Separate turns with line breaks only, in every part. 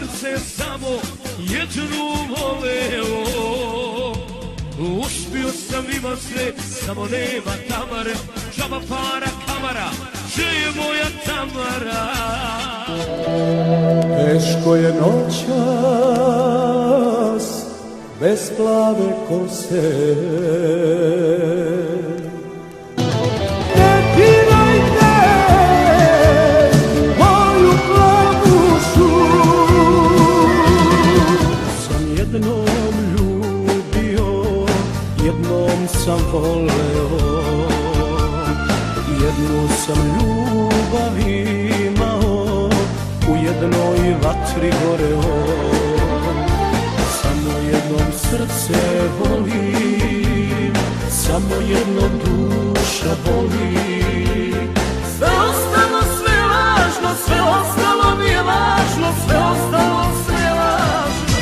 srce samo jednu voleo. Uspio sam, ima sve, samo nema Tamare. Džaba para kamara, že je moja Tamara.
Teško je noćas bez plave kose. Ne dirajte moju plavušu. Sam jednom ljubio, jednom sam voleo. Jednu sam ljubav imao, u jednoj vatri goreo. Samo jednom srce volim, samo jednom duša boli. Sve ostalo sve lažno, sve ostalo mi je važno, sve ostalo sve lažno.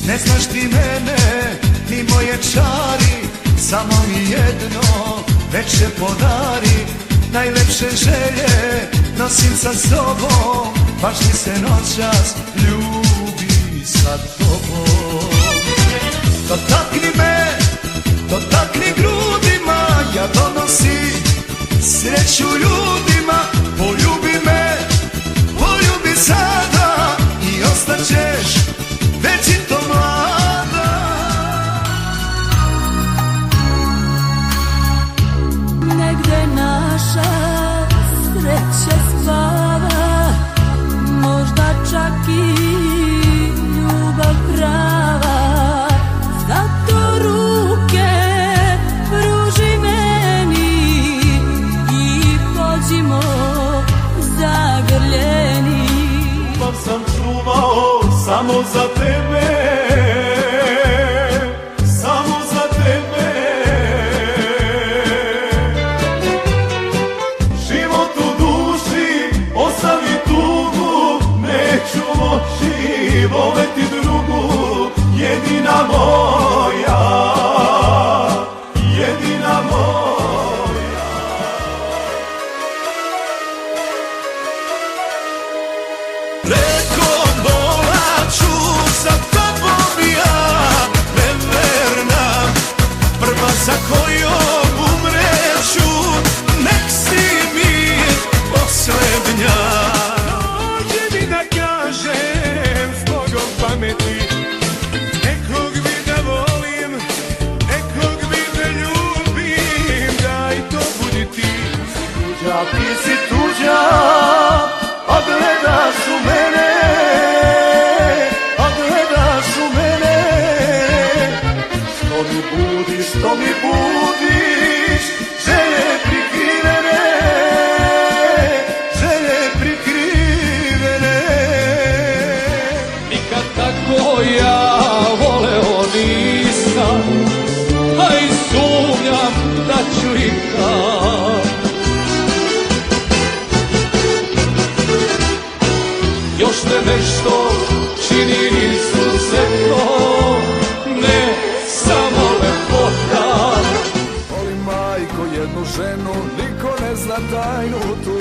Ne znaš ti mene, ni moje čari, samo mi jedno veče podari. Najlepše želje nosim sa sobom, baš mi se noćas ljubi sa tobom. Dotakni me, dotakni grudima, ja donosim sreću ljudima. Poljubi me, poljubi sada i ostaćeš večito mlada.
Negde naša sreća spava, možda čak i ljubav prava. Zato ruke pruži meni i pođimo zagrljeni.
Ljubav sam čuvao samo za tebe, samo za tebe. Život u duši, ostavi tugu, neću moći voleti drugu. Jedina moja, jedina moja.
Preko bola ću za tobom ja, neverna, prva za kojom umreću, nek si mi poslednja.
Dođi mi da kažem s Bogom pameti, nekog mi da volim, nekog mi da ljubim, daj to budi ti.
Tuđa, ti si tuđa, a gledaš u mene, a gledaš u mene. Što mi budiš, što mi budiš, želje prikrivene, želje prikrivene.
Nikad tako ja voleo nisam, a i sumnjam da ću ikad. Još te nešto čini izuzetno, ne samo lepota.
Volim majko jednu ženu, niko ne zna tajnu tu.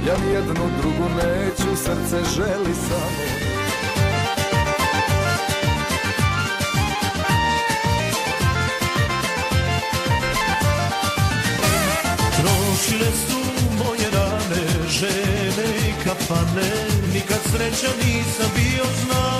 Ja nijednu drugu neću, srce želi samo.
Trošile su moje rane, žene i kafane, nikad sreća nisam bio znao.